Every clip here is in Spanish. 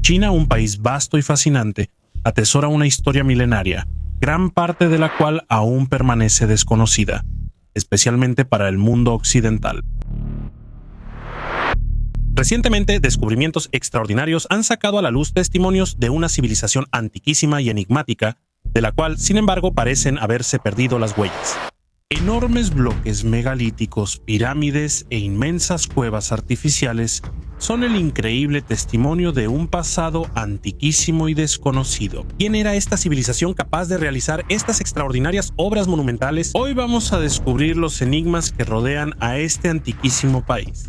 China, un país vasto y fascinante, atesora una historia milenaria, gran parte de la cual aún permanece desconocida, especialmente para el mundo occidental. Recientemente, descubrimientos extraordinarios han sacado a la luz testimonios de una civilización antiquísima y enigmática, de la cual, sin embargo, parecen haberse perdido las huellas. Enormes bloques megalíticos, pirámides e inmensas cuevas artificiales son el increíble testimonio de un pasado antiquísimo y desconocido. ¿Quién era esta civilización capaz de realizar estas extraordinarias obras monumentales? Hoy vamos a descubrir los enigmas que rodean a este antiquísimo país.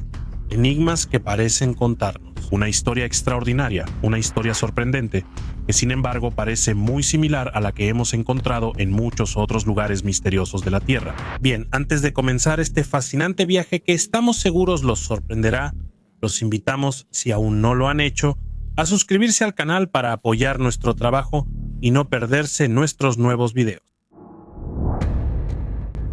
Enigmas que parecen contarnos una historia extraordinaria, una historia sorprendente, que sin embargo parece muy similar a la que hemos encontrado en muchos otros lugares misteriosos de la Tierra. Bien, antes de comenzar este fascinante viaje que estamos seguros los sorprenderá, los invitamos, si aún no lo han hecho, a suscribirse al canal para apoyar nuestro trabajo y no perderse nuestros nuevos videos.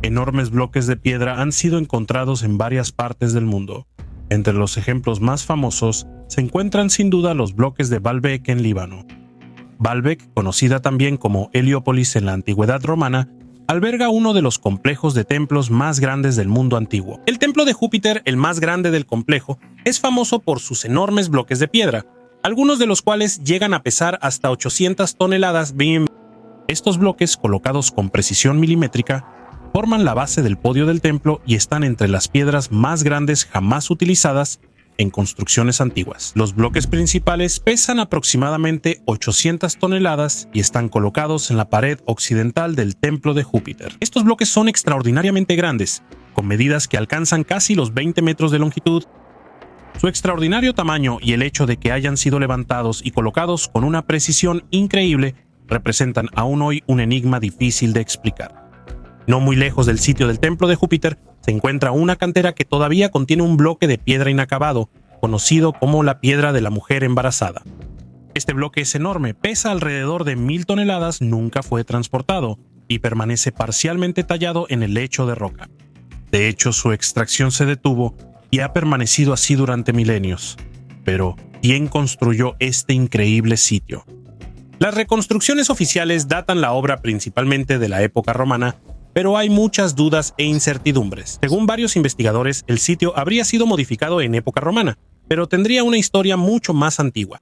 Enormes bloques de piedra han sido encontrados en varias partes del mundo. Entre los ejemplos más famosos se encuentran sin duda los bloques de Baalbek en Líbano. Baalbek, conocida también como Heliópolis en la antigüedad romana, alberga uno de los complejos de templos más grandes del mundo antiguo. El templo de Júpiter, el más grande del complejo, es famoso por sus enormes bloques de piedra, algunos de los cuales llegan a pesar hasta 800 toneladas. Estos bloques, colocados con precisión milimétrica, forman la base del podio del templo y están entre las piedras más grandes jamás utilizadas en construcciones antiguas. Los bloques principales pesan aproximadamente 800 toneladas y están colocados en la pared occidental del templo de Júpiter. Estos bloques son extraordinariamente grandes, con medidas que alcanzan casi los 20 metros de longitud. Su extraordinario tamaño y el hecho de que hayan sido levantados y colocados con una precisión increíble representan aún hoy un enigma difícil de explicar. No muy lejos del sitio del templo de Júpiter se encuentra una cantera que todavía contiene un bloque de piedra inacabado, conocido como la piedra de la mujer embarazada. Este bloque es enorme, pesa alrededor de 1000 toneladas, nunca fue transportado y permanece parcialmente tallado en el lecho de roca. De hecho, su extracción se detuvo y ha permanecido así durante milenios. Pero, ¿quién construyó este increíble sitio? Las reconstrucciones oficiales datan la obra principalmente de la época romana, pero hay muchas dudas e incertidumbres. Según varios investigadores, el sitio habría sido modificado en época romana, pero tendría una historia mucho más antigua.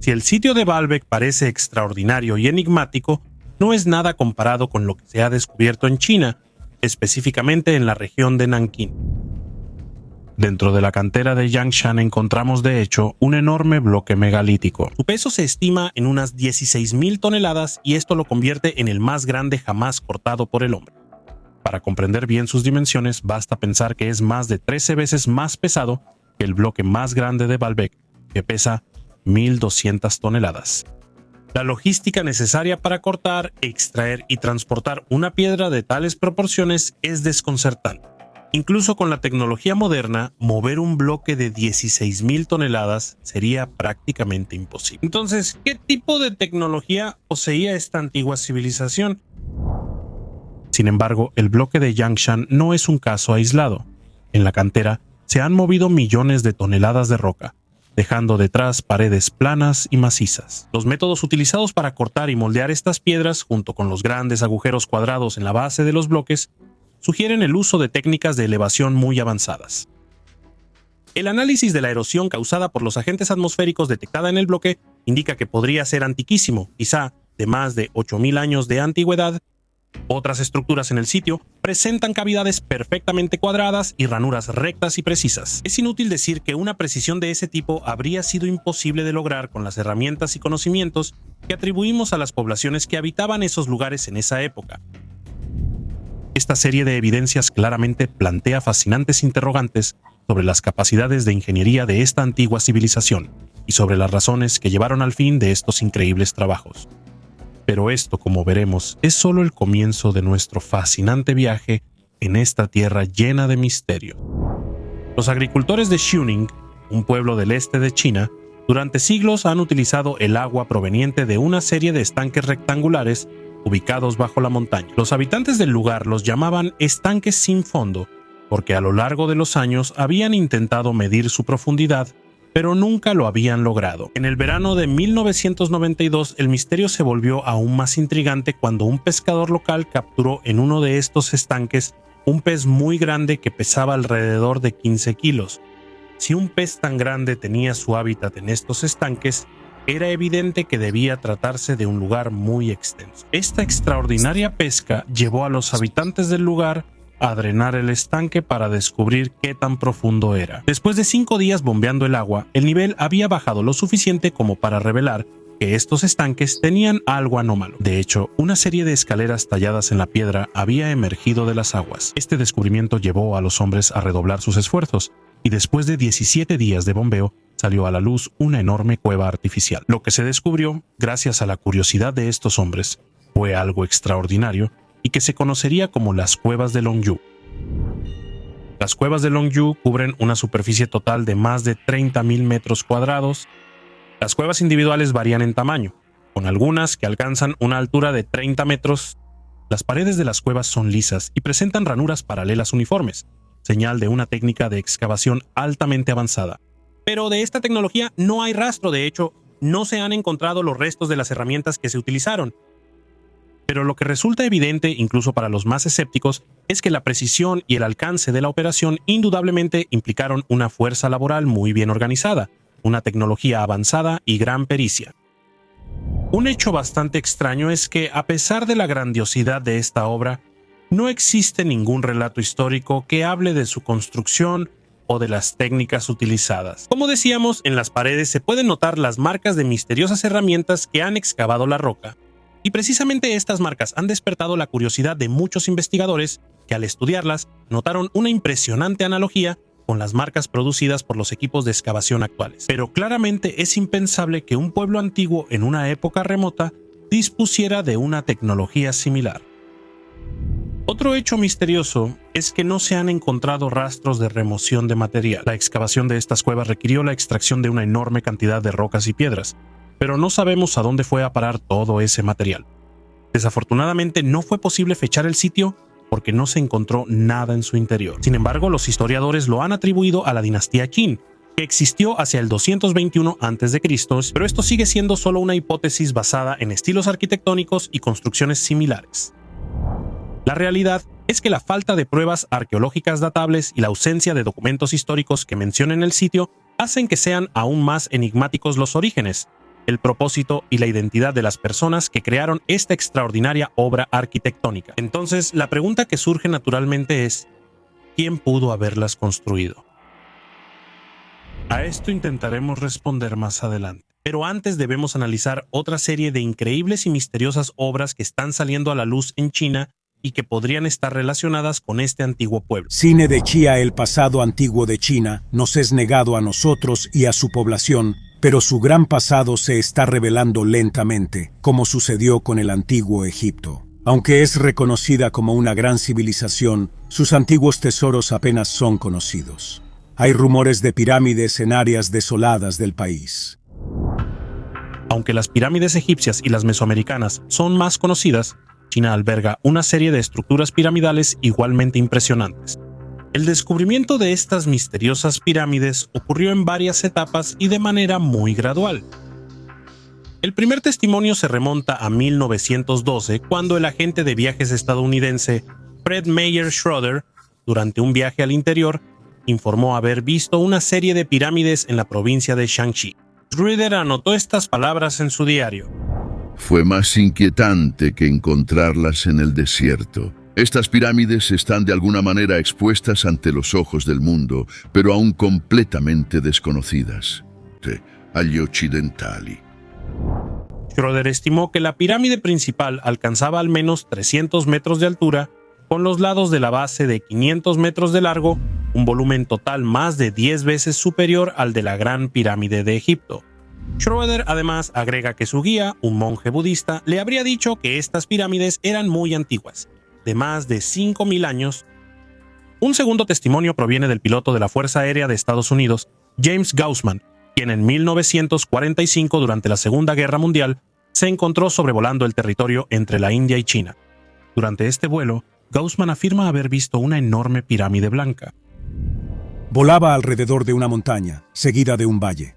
Si el sitio de Baalbek parece extraordinario y enigmático, no es nada comparado con lo que se ha descubierto en China, específicamente en la región de Nankín. Dentro de la cantera de Yangshan encontramos de hecho un enorme bloque megalítico. Su peso se estima en unas 16.000 toneladas y esto lo convierte en el más grande jamás cortado por el hombre. Para comprender bien sus dimensiones basta pensar que es más de 13 veces más pesado que el bloque más grande de Baalbek, que pesa 1.200 toneladas. La logística necesaria para cortar, extraer y transportar una piedra de tales proporciones es desconcertante. Incluso con la tecnología moderna, mover un bloque de 16.000 toneladas sería prácticamente imposible. Entonces, ¿qué tipo de tecnología poseía esta antigua civilización? Sin embargo, el bloque de Yangshan no es un caso aislado. En la cantera se han movido millones de toneladas de roca, dejando detrás paredes planas y macizas. Los métodos utilizados para cortar y moldear estas piedras, junto con los grandes agujeros cuadrados en la base de los bloques, sugieren el uso de técnicas de elevación muy avanzadas. El análisis de la erosión causada por los agentes atmosféricos detectada en el bloque indica que podría ser antiquísimo, quizá de más de 8000 años de antigüedad. Otras estructuras en el sitio presentan cavidades perfectamente cuadradas y ranuras rectas y precisas. Es inútil decir que una precisión de ese tipo habría sido imposible de lograr con las herramientas y conocimientos que atribuimos a las poblaciones que habitaban esos lugares en esa época. Esta serie de evidencias claramente plantea fascinantes interrogantes sobre las capacidades de ingeniería de esta antigua civilización y sobre las razones que llevaron al fin de estos increíbles trabajos. Pero esto, como veremos, es solo el comienzo de nuestro fascinante viaje en esta tierra llena de misterio. Los agricultores de Xiuning, un pueblo del este de China, durante siglos han utilizado el agua proveniente de una serie de estanques rectangulares ubicados bajo la montaña. Los habitantes del lugar los llamaban estanques sin fondo, porque a lo largo de los años habían intentado medir su profundidad, pero nunca lo habían logrado. En el verano de 1992, el misterio se volvió aún más intrigante cuando un pescador local capturó en uno de estos estanques un pez muy grande que pesaba alrededor de 15 kilos. Si un pez tan grande tenía su hábitat en estos estanques, era evidente que debía tratarse de un lugar muy extenso. Esta extraordinaria pesca llevó a los habitantes del lugar a drenar el estanque para descubrir qué tan profundo era. Después de 5 días bombeando el agua, el nivel había bajado lo suficiente como para revelar que estos estanques tenían algo anómalo. De hecho, una serie de escaleras talladas en la piedra había emergido de las aguas. Este descubrimiento llevó a los hombres a redoblar sus esfuerzos, y después de 17 días de bombeo, salió a la luz una enorme cueva artificial. Lo que se descubrió, gracias a la curiosidad de estos hombres, fue algo extraordinario y que se conocería como las cuevas de Longyu. Las cuevas de Longyu cubren una superficie total de más de 30.000 metros cuadrados. Las cuevas individuales varían en tamaño, con algunas que alcanzan una altura de 30 metros. Las paredes de las cuevas son lisas y presentan ranuras paralelas uniformes, señal de una técnica de excavación altamente avanzada. Pero de esta tecnología no hay rastro. De hecho, no se han encontrado los restos de las herramientas que se utilizaron. Pero lo que resulta evidente, incluso para los más escépticos, es que la precisión y el alcance de la operación indudablemente implicaron una fuerza laboral muy bien organizada, una tecnología avanzada y gran pericia. Un hecho bastante extraño es que, a pesar de la grandiosidad de esta obra, no existe ningún relato histórico que hable de su construcción o de las técnicas utilizadas. Como decíamos, en las paredes se pueden notar las marcas de misteriosas herramientas que han excavado la roca. Y precisamente estas marcas han despertado la curiosidad de muchos investigadores que, al estudiarlas, notaron una impresionante analogía con las marcas producidas por los equipos de excavación actuales. Pero claramente es impensable que un pueblo antiguo en una época remota dispusiera de una tecnología similar. Otro hecho misterioso es que no se han encontrado rastros de remoción de material. La excavación de estas cuevas requirió la extracción de una enorme cantidad de rocas y piedras, pero no sabemos a dónde fue a parar todo ese material. Desafortunadamente no fue posible fechar el sitio porque no se encontró nada en su interior. Sin embargo, los historiadores lo han atribuido a la dinastía Qin, que existió hacia el 221 a.C., pero esto sigue siendo solo una hipótesis basada en estilos arquitectónicos y construcciones similares. La realidad es que la falta de pruebas arqueológicas datables y la ausencia de documentos históricos que mencionen el sitio hacen que sean aún más enigmáticos los orígenes, el propósito y la identidad de las personas que crearon esta extraordinaria obra arquitectónica. Entonces, la pregunta que surge naturalmente es, ¿quién pudo haberlas construido? A esto intentaremos responder más adelante. Pero antes debemos analizar otra serie de increíbles y misteriosas obras que están saliendo a la luz en China y que podrían estar relacionadas con este antiguo pueblo. Cine de Xia. El pasado antiguo de China nos es negado a nosotros y a su población, pero su gran pasado se está revelando lentamente, como sucedió con el antiguo Egipto. Aunque es reconocida como una gran civilización, sus antiguos tesoros apenas son conocidos. Hay rumores de pirámides en áreas desoladas del país. Aunque las pirámides egipcias y las mesoamericanas son más conocidas, China alberga una serie de estructuras piramidales igualmente impresionantes. El descubrimiento de estas misteriosas pirámides ocurrió en varias etapas y de manera muy gradual. El primer testimonio se remonta a 1912, cuando el agente de viajes estadounidense Fred Meyer Schroeder, durante un viaje al interior, informó haber visto una serie de pirámides en la provincia de Shanxi. Schroeder anotó estas palabras en su diario. Fue más inquietante que encontrarlas en el desierto. Estas pirámides están de alguna manera expuestas ante los ojos del mundo, pero aún completamente desconocidas agli occidentali. Schroeder estimó que la pirámide principal alcanzaba al menos 300 metros de altura, con los lados de la base de 500 metros de largo, un volumen total más de 10 veces superior al de la Gran Pirámide de Egipto. Schroeder además agrega que su guía, un monje budista, le habría dicho que estas pirámides eran muy antiguas, de más de 5.000 años. Un segundo testimonio proviene del piloto de la Fuerza Aérea de Estados Unidos, James Gaussman, quien en 1945, durante la Segunda Guerra Mundial, se encontró sobrevolando el territorio entre la India y China. Durante este vuelo, Gaussman afirma haber visto una enorme pirámide blanca. Volaba alrededor de una montaña, seguida de un valle.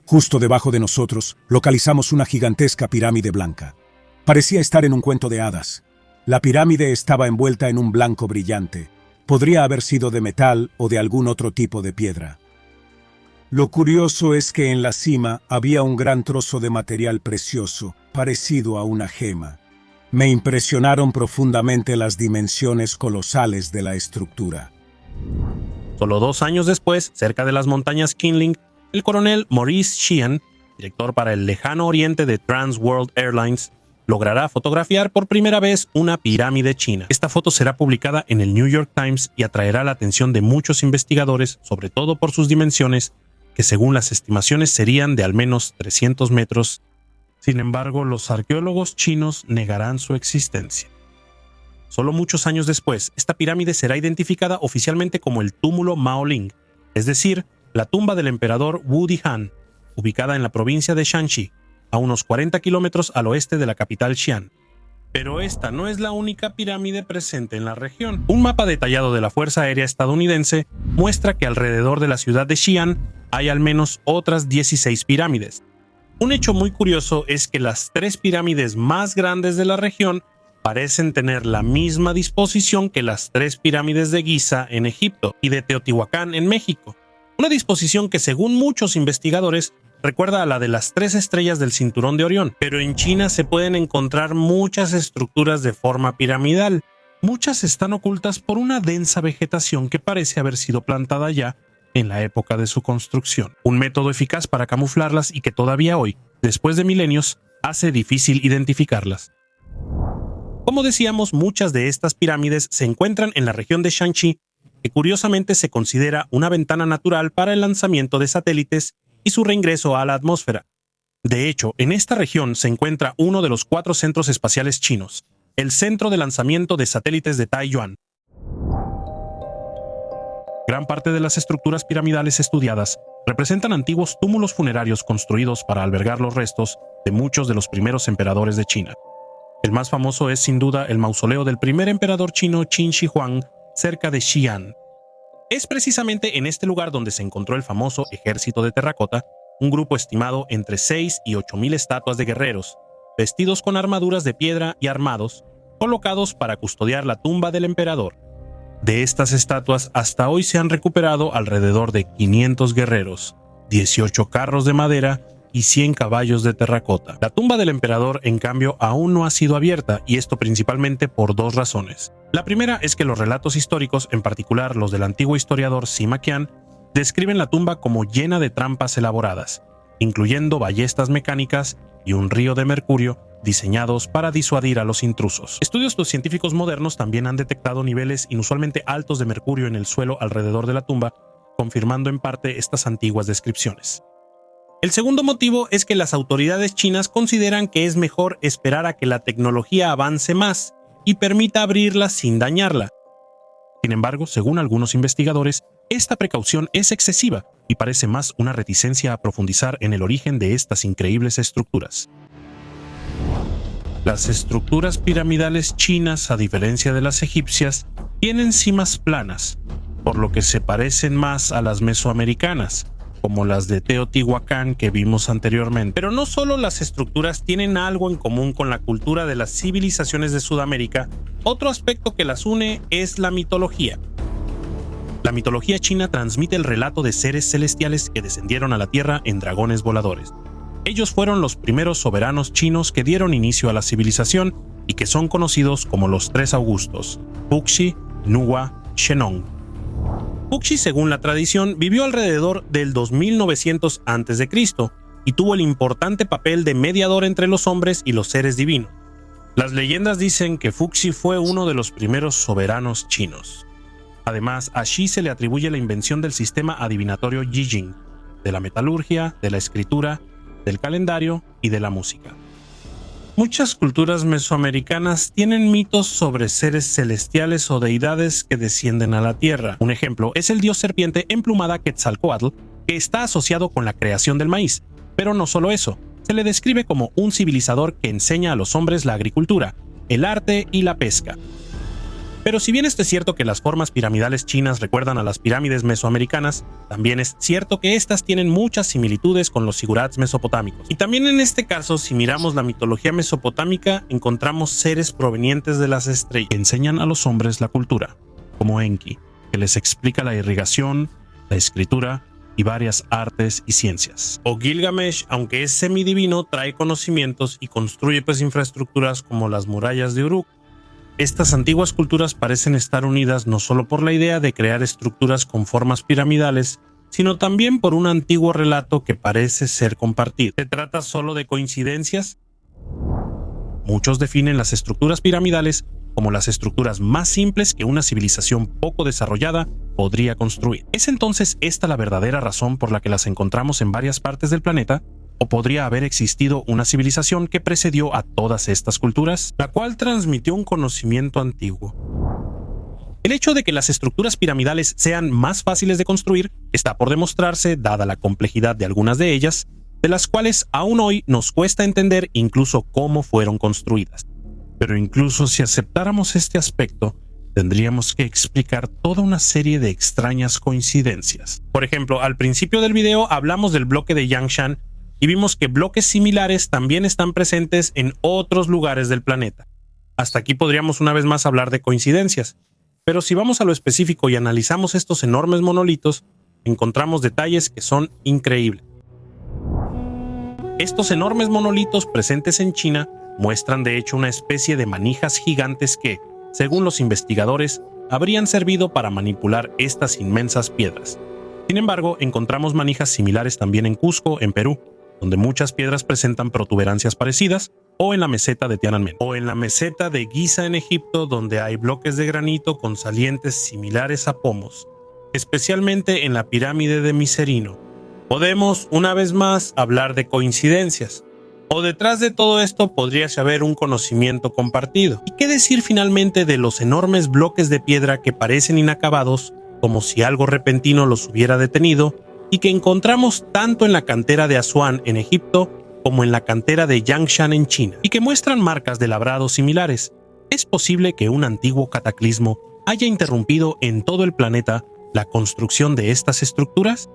Justo debajo de nosotros, localizamos una gigantesca pirámide blanca. Parecía estar en un cuento de hadas. La pirámide estaba envuelta en un blanco brillante. Podría haber sido de metal o de algún otro tipo de piedra. Lo curioso es que en la cima había un gran trozo de material precioso, parecido a una gema. Me impresionaron profundamente las dimensiones colosales de la estructura. Solo 2 años después, cerca de las montañas Qinling, el coronel Maurice Sheehan, director para el lejano oriente de Trans World Airlines, logrará fotografiar por primera vez una pirámide china. Esta foto será publicada en el New York Times y atraerá la atención de muchos investigadores, sobre todo por sus dimensiones, que según las estimaciones serían de al menos 300 metros. Sin embargo, los arqueólogos chinos negarán su existencia. Solo muchos años después, esta pirámide será identificada oficialmente como el túmulo Maoling, es decir, la tumba del emperador Wu Dihan, ubicada en la provincia de Shanxi, a unos 40 kilómetros al oeste de la capital Xi'an. Pero esta no es la única pirámide presente en la región. Un mapa detallado de la Fuerza Aérea estadounidense muestra que alrededor de la ciudad de Xi'an hay al menos otras 16 pirámides. Un hecho muy curioso es que las 3 pirámides más grandes de la región parecen tener la misma disposición que las 3 pirámides de Giza en Egipto y de Teotihuacán en México. Una disposición que según muchos investigadores recuerda a la de las 3 estrellas del cinturón de Orión, pero en China se pueden encontrar muchas estructuras de forma piramidal. Muchas están ocultas por una densa vegetación que parece haber sido plantada ya en la época de su construcción. Un método eficaz para camuflarlas y que todavía hoy, después de milenios, hace difícil identificarlas. Como decíamos, muchas de estas pirámides se encuentran en la región de Shanxi, que curiosamente se considera una ventana natural para el lanzamiento de satélites y su reingreso a la atmósfera. De hecho, en esta región se encuentra uno de los 4 centros espaciales chinos, el Centro de Lanzamiento de Satélites de Taiyuan. Gran parte de las estructuras piramidales estudiadas representan antiguos túmulos funerarios construidos para albergar los restos de muchos de los primeros emperadores de China. El más famoso es sin duda el mausoleo del primer emperador chino Qin Shi Huang, cerca de Xi'an. Es precisamente en este lugar donde se encontró el famoso ejército de terracota, un grupo estimado entre 6 y 8,000 estatuas de guerreros, vestidos con armaduras de piedra y armados, colocados para custodiar la tumba del emperador. De estas estatuas hasta hoy se han recuperado alrededor de 500 guerreros, 18 carros de madera y 100 caballos de terracota. La tumba del emperador, en cambio, aún no ha sido abierta, y esto principalmente por 2 razones. La primera es que los relatos históricos, en particular los del antiguo historiador Sima Qian, describen la tumba como llena de trampas elaboradas, incluyendo ballestas mecánicas y un río de mercurio diseñados para disuadir a los intrusos. Estudios científicos modernos también han detectado niveles inusualmente altos de mercurio en el suelo alrededor de la tumba, confirmando en parte estas antiguas descripciones. El segundo motivo es que las autoridades chinas consideran que es mejor esperar a que la tecnología avance más y permita abrirla sin dañarla. Sin embargo, según algunos investigadores, esta precaución es excesiva y parece más una reticencia a profundizar en el origen de estas increíbles estructuras. Las estructuras piramidales chinas, a diferencia de las egipcias, tienen cimas planas, por lo que se parecen más a las mesoamericanas, como las de Teotihuacán que vimos anteriormente. Pero no solo las estructuras tienen algo en común con la cultura de las civilizaciones de Sudamérica, otro aspecto que las une es la mitología. La mitología china transmite el relato de seres celestiales que descendieron a la Tierra en dragones voladores. Ellos fueron los primeros soberanos chinos que dieron inicio a la civilización y que son conocidos como los 3 Augustos: Fuxi, Nuwa, Shennong. Fuxi, según la tradición, vivió alrededor del 2900 a.C. y tuvo el importante papel de mediador entre los hombres y los seres divinos. Las leyendas dicen que Fuxi fue uno de los primeros soberanos chinos. Además, a Xi se le atribuye la invención del sistema adivinatorio Yijing, de la metalurgia, de la escritura, del calendario y de la música. Muchas culturas mesoamericanas tienen mitos sobre seres celestiales o deidades que descienden a la Tierra. Un ejemplo es el dios serpiente emplumada Quetzalcóatl, que está asociado con la creación del maíz. Pero no solo eso, se le describe como un civilizador que enseña a los hombres la agricultura, el arte y la pesca. Pero si bien es cierto que las formas piramidales chinas recuerdan a las pirámides mesoamericanas, también es cierto que estas tienen muchas similitudes con los zigurats mesopotámicos. Y también en este caso, si miramos la mitología mesopotámica, encontramos seres provenientes de las estrellas que enseñan a los hombres la cultura, como Enki, que les explica la irrigación, la escritura y varias artes y ciencias. O Gilgamesh, aunque es semidivino, trae conocimientos y construye infraestructuras como las murallas de Uruk. Estas antiguas culturas parecen estar unidas no solo por la idea de crear estructuras con formas piramidales, sino también por un antiguo relato que parece ser compartido. ¿Se trata solo de coincidencias? Muchos definen las estructuras piramidales como las estructuras más simples que una civilización poco desarrollada podría construir. ¿Es entonces esta la verdadera razón por la que las encontramos en varias partes del planeta? ¿O podría haber existido una civilización que precedió a todas estas culturas, la cual transmitió un conocimiento antiguo? El hecho de que las estructuras piramidales sean más fáciles de construir está por demostrarse, dada la complejidad de algunas de ellas, de las cuales aún hoy nos cuesta entender incluso cómo fueron construidas. Pero incluso si aceptáramos este aspecto, tendríamos que explicar toda una serie de extrañas coincidencias. Por ejemplo, al principio del video hablamos del bloque de Yangshan y vimos que bloques similares también están presentes en otros lugares del planeta. Hasta aquí podríamos una vez más hablar de coincidencias, pero si vamos a lo específico y analizamos estos enormes monolitos, encontramos detalles que son increíbles. Estos enormes monolitos presentes en China muestran de hecho una especie de manijas gigantes que, según los investigadores, habrían servido para manipular estas inmensas piedras. Sin embargo, encontramos manijas similares también en Cusco, en Perú, donde muchas piedras presentan protuberancias parecidas, o en la meseta de Tiananmen, o en la meseta de Giza en Egipto, donde hay bloques de granito con salientes similares a pomos, especialmente en la pirámide de Micerino. Podemos, una vez más, hablar de coincidencias. O detrás de todo esto podría haber un conocimiento compartido. ¿Y qué decir finalmente de los enormes bloques de piedra que parecen inacabados, como si algo repentino los hubiera detenido, y que encontramos tanto en la cantera de Asuán en Egipto como en la cantera de Yangshan en China, y que muestran marcas de labrado similares? ¿Es posible que un antiguo cataclismo haya interrumpido en todo el planeta la construcción de estas estructuras?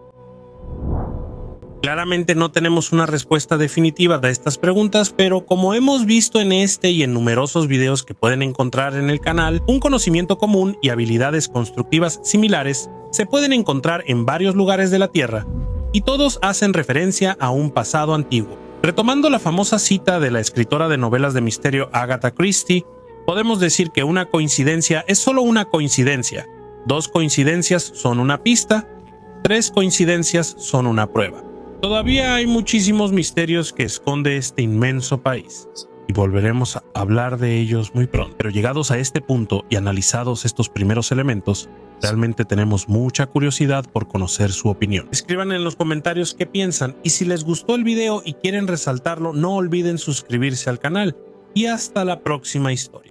Claramente no tenemos una respuesta definitiva de estas preguntas, pero como hemos visto en este y en numerosos videos que pueden encontrar en el canal, un conocimiento común y habilidades constructivas similares se pueden encontrar en varios lugares de la Tierra, y todos hacen referencia a un pasado antiguo. Retomando la famosa cita de la escritora de novelas de misterio Agatha Christie, podemos decir que una coincidencia es solo una coincidencia, 2 coincidencias son una pista, 3 coincidencias son una prueba. Todavía hay muchísimos misterios que esconde este inmenso país, y volveremos a hablar de ellos muy pronto. Pero llegados a este punto y analizados estos primeros elementos, realmente tenemos mucha curiosidad por conocer su opinión. Escriban en los comentarios qué piensan, y si les gustó el video y quieren resaltarlo, no olviden suscribirse al canal, y hasta la próxima historia.